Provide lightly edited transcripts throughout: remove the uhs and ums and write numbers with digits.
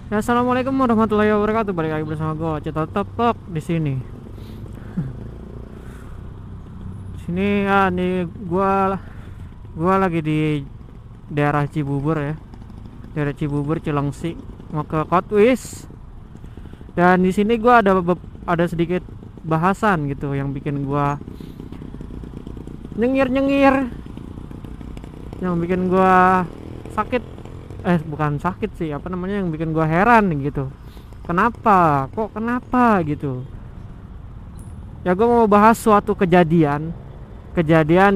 Ya, assalamualaikum warahmatullahi wabarakatuh. Balik lagi bersama gue Cetot Tepok di sini. Sini ya, nih gua lagi di daerah Cibubur ya. Daerah Cibubur Cilengsi mau ke Kotwis. Dan di sini gua ada sedikit bahasan gitu yang bikin gua nyengir-nyengir, yang bikin gua sakit. Bukan sakit sih, apa namanya, yang bikin gua heran gitu. Kenapa gitu. Ya, gue mau bahas suatu kejadian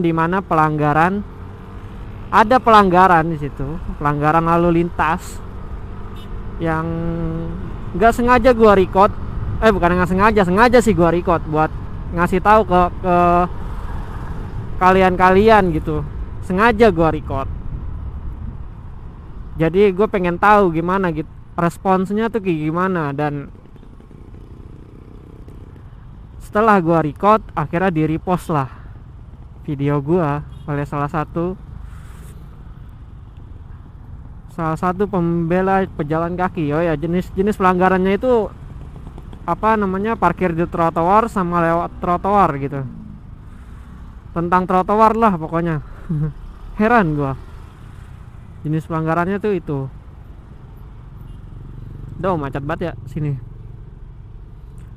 di mana ada pelanggaran di situ, pelanggaran lalu lintas yang nggak sengaja gua record. Bukan nggak sengaja, sengaja sih gua record buat ngasih tahu ke kalian-kalian gitu. Sengaja gua record. Jadi gue pengen tahu gimana gitu responsnya tuh kayak gimana, dan setelah gua record akhirnya di repost lah video gua oleh salah satu pembela pejalan kaki. Oh ya, jenis pelanggarannya itu apa namanya, parkir di trotoar sama lewat trotoar gitu, tentang trotoar lah pokoknya. Heran gua, jenis pelanggarannya tuh itu. Duh, macet banget ya sini.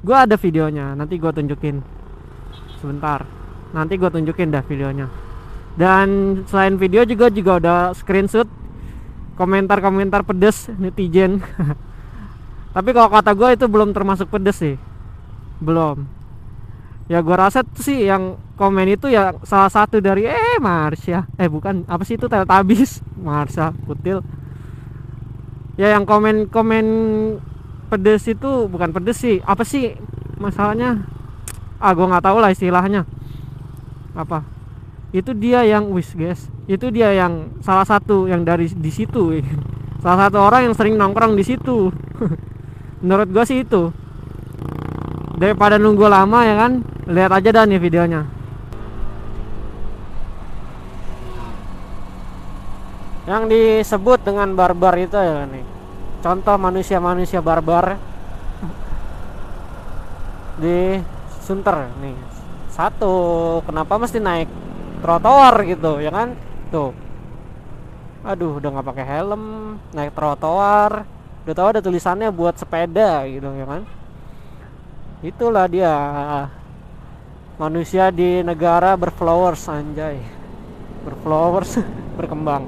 Gua ada videonya, nanti gua tunjukin sebentar. Nanti gua tunjukin dah videonya. Dan selain video juga udah screenshot komentar-komentar pedes netizen. Tapi kalau kata gue itu belum termasuk pedes sih, belum. Ya gue rasa tuh sih yang komen itu ya salah satu dari Marsha, bukan, apa sih itu, Teletubbies. Marsha Putil. Ya yang komen pedes itu bukan pedes sih, apa sih masalahnya, gue nggak tahu lah istilahnya apa. Itu dia yang guys, itu dia yang salah satu yang dari di situ. Salah satu orang yang sering nongkrong di situ. Menurut gua sih itu, daripada nunggu lama ya kan, lihat aja dah nih videonya. Yang disebut dengan barbar itu ya nih, contoh manusia barbar di Sunter nih. Satu, kenapa mesti naik trotoar gitu ya kan? Tuh, aduh, udah nggak pakai helm naik trotoar, udah tahu ada tulisannya buat sepeda gitu ya kan. Itulah dia, manusia di negara berflowers, anjay, berflowers. Berkembang,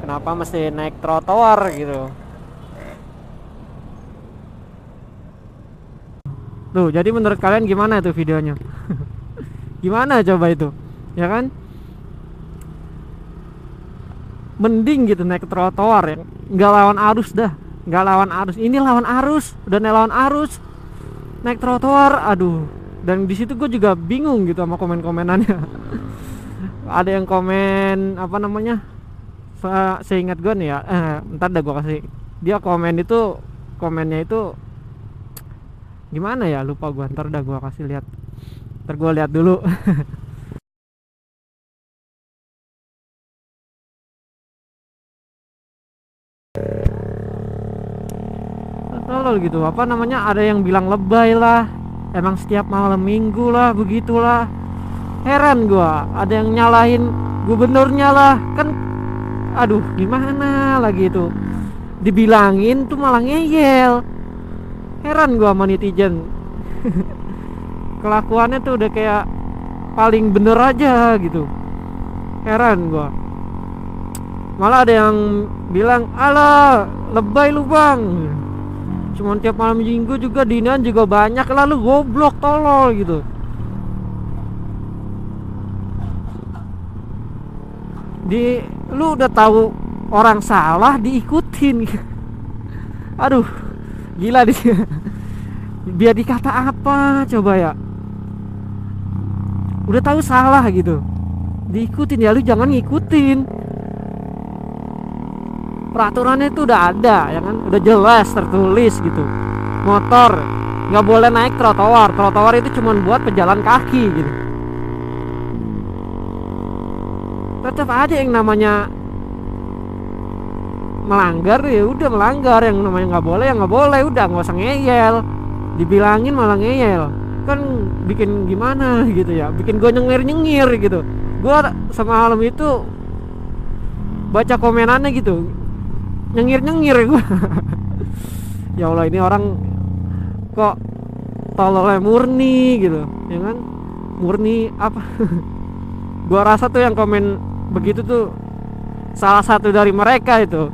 kenapa mesti naik trotoar gitu. Tuh, jadi menurut kalian gimana itu videonya? Gimana coba itu, ya kan? Mending gitu naik trotoar yang nggak lawan arus dah, nggak lawan arus. Ini lawan arus, udah lawan arus, naik trotoar, aduh. Dan di situ gue juga bingung gitu sama komen-komenannya. Ada yang komen apa namanya, seingat gue nih ya, ntar dah gue kasih. Dia komennya itu gimana ya, lupa gue, ntar dah gue kasih lihat, ntar gue lihat dulu. Tolol gitu, apa namanya, ada yang bilang lebay lah, emang setiap malam minggu lah begitulah. Heran gua, ada yang nyalahin gubernurnya lah kan. Aduh, gimana lagi itu, dibilangin tuh malah ngeyel. Heran gua sama netizen. Kelakuannya tuh udah kayak paling bener aja gitu. Heran gua, malah ada yang bilang, alah lebay lu bang, cuman tiap malam minggu juga dinian juga banyak, lalu goblok tolol gitu. Lu udah tahu orang salah diikutin. Aduh, gila dia. Biar dikata apa coba ya, udah tahu salah gitu diikutin, ya lu jangan ngikutin. Peraturannya itu udah ada ya kan, udah jelas tertulis gitu. Motor nggak boleh naik trotoar, trotoar itu cuma buat pejalan kaki gitu. Tetap ada yang namanya melanggar ya udah melanggar, yang namanya nggak boleh ya nggak boleh, udah nggak usah ngeyel, dibilangin malah ngeyel kan bikin gimana gitu ya, bikin gue nyengir gitu. Gue semalam itu baca komenannya gitu, nyengir gue. Ya Allah, ini orang kok tololnya murni gitu ya kan, murni apa. Gua rasa tuh yang komen begitu tuh salah satu dari mereka itu.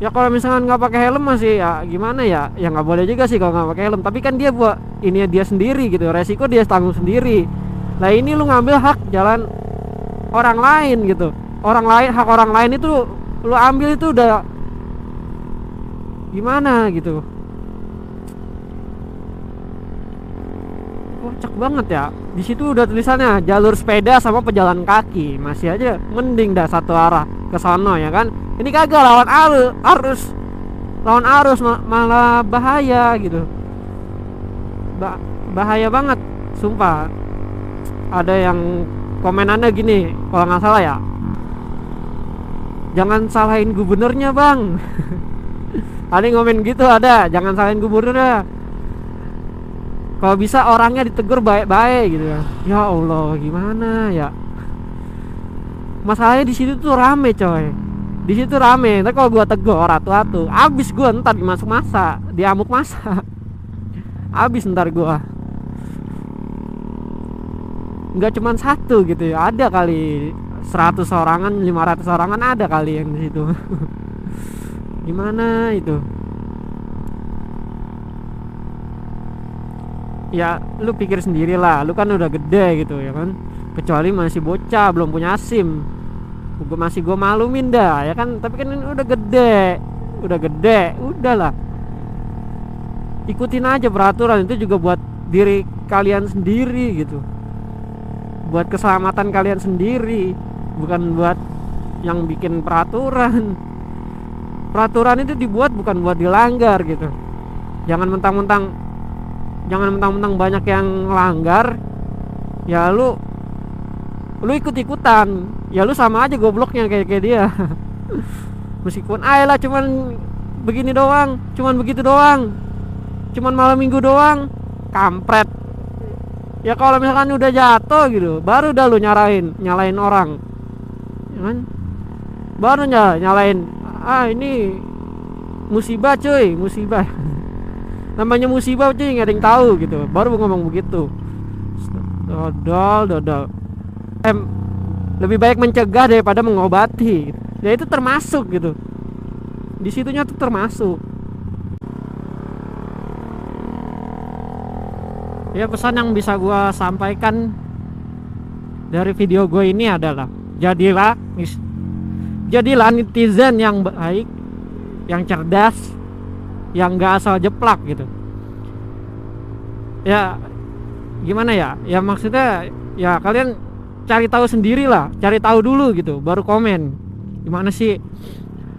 Ya kalau misalkan nggak pakai helm masih ya gimana ya, ya nggak boleh juga sih kalau nggak pakai helm, tapi kan dia buat ini dia sendiri gitu, resiko dia tanggung sendiri. Nah ini lu ngambil hak jalan orang lain gitu, orang lain, hak orang lain itu lu ambil, itu udah gimana gitu, kocak banget ya. Di situ udah tulisannya jalur sepeda sama pejalan kaki, masih aja mending dah satu arah ke sono ya kan. Ini kagak, lawan arus malah bahaya gitu. Bahaya banget sumpah. Ada yang komenannya gini kalau nggak salah ya, jangan salahin gubernurnya bang. Ada yang komen gitu, ada, jangan salahin gubernurnya, kalau bisa orangnya ditegur baik-baik gitu ya. Ya Allah, gimana ya? Masalahnya di situ tuh rame coy. Di situ rame. Ntar kalau gua tegur atu-atu, abis gua ntar dimasuk masa, diamuk masa. Abis ntar gua. Nggak cuman satu gitu ya. Ada kali 100 orangan, 500 orangan ada kali yang di situ. Gimana itu? Ya lu pikir sendiri lah, lu kan udah gede gitu ya kan, kecuali masih bocah belum punya SIM, gue malumin dah ya kan. Tapi kan ini udah gede, udahlah ikutin aja peraturan. Itu juga buat diri kalian sendiri gitu, buat keselamatan kalian sendiri, bukan buat yang bikin peraturan. Peraturan itu dibuat bukan buat dilanggar gitu. Jangan mentang-mentang banyak yang langgar ya lu ikut-ikutan, ya lu sama aja gobloknya kayak dia. Meskipun ayolah cuman begini doang, cuman begitu doang, cuman malam minggu doang, kampret. Ya kalau misalkan udah jatuh gitu, baru dah lu nyalain orang ya kan, baru nyalain ini musibah cuy, musibah. Namanya musibah cuy, nggak ada yang tahu gitu, baru ngomong begitu. Dodol. Lebih baik mencegah daripada mengobati. Ya itu termasuk gitu. Di situnya tuh termasuk. Ya pesan yang bisa gua sampaikan dari video gue ini adalah jadilah netizen yang baik, yang cerdas, yang gak asal jeplak gitu. Ya gimana ya, ya maksudnya ya kalian cari tahu sendiri lah, cari tahu dulu gitu baru komen. Gimana sih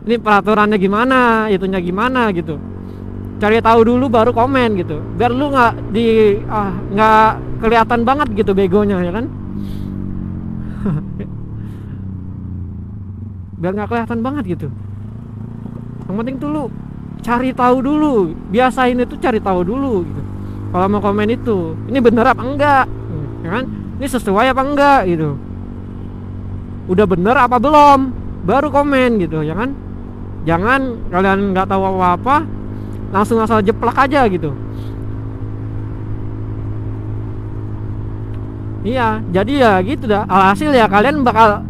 ini peraturannya, gimana itunya, gimana gitu. Cari tahu dulu baru komen gitu, biar lu nggak kelihatan banget gitu begonya ya kan. Biar nggak kelihatan banget gitu. Yang penting tuh lu cari tahu dulu, biasain itu cari tahu dulu gitu. Kalau mau komen itu, ini bener apa enggak, ya kan? Ini sesuai apa enggak gitu. Udah bener apa belum, baru komen gitu, ya kan? Jangan kalian nggak tahu apa-apa, langsung asal jeplak aja gitu. Iya, jadi ya gitu dah. Alhasil ya kalian bakal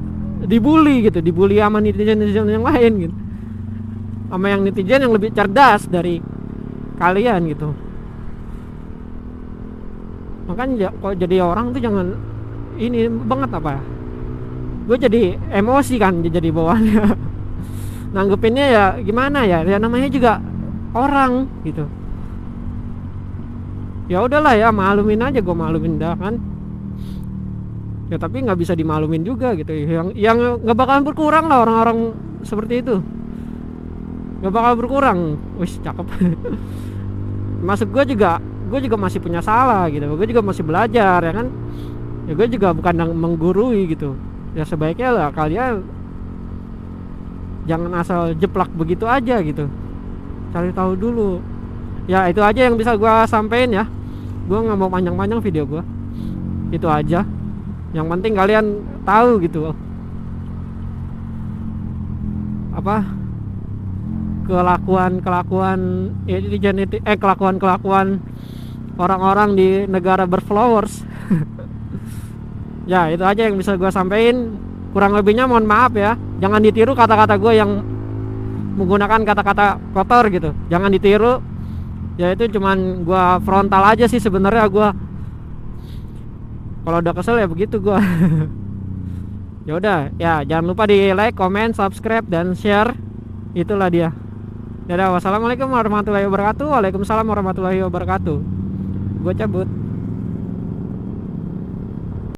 dibully gitu, dibully sama netizen yang lain gitu, sama yang netizen yang lebih cerdas dari kalian gitu. Makanya kalau jadi orang tuh jangan ini banget apa, gue jadi emosi kan jadi bawaannya. Nanggepinnya ya gimana ya, ya namanya juga orang gitu. Ya udahlah ya, malumin aja, gue malumin dah kan. Ya tapi nggak bisa dimalumin juga gitu. Yang nggak bakalan berkurang lah orang-orang seperti itu. Nggak bakal berkurang. Wih cakep. Maksud gue juga masih punya salah gitu. Gue juga masih belajar ya kan. Ya gue juga bukan yang menggurui gitu. Ya sebaiknya lah kalian jangan asal jeplak begitu aja gitu, cari tahu dulu. Ya itu aja yang bisa gua sampein ya. Gua nggak mau panjang-panjang video gua, itu aja. Yang penting kalian tahu gitu apa kelakuan orang-orang di negara berflowers. Ya itu aja yang bisa gue sampein. Kurang lebihnya mohon maaf ya, jangan ditiru kata-kata gue yang menggunakan kata-kata kotor gitu, jangan ditiru. Ya itu cuman gue frontal aja sih sebenarnya. Gue kalau udah kesel ya begitu gue. Ya udah ya, jangan lupa di like, comment, subscribe, dan share. Itulah dia. Dadah, wassalamualaikum warahmatullahi wabarakatuh. Waalaikumsalam warahmatullahi wabarakatuh. Gue cabut.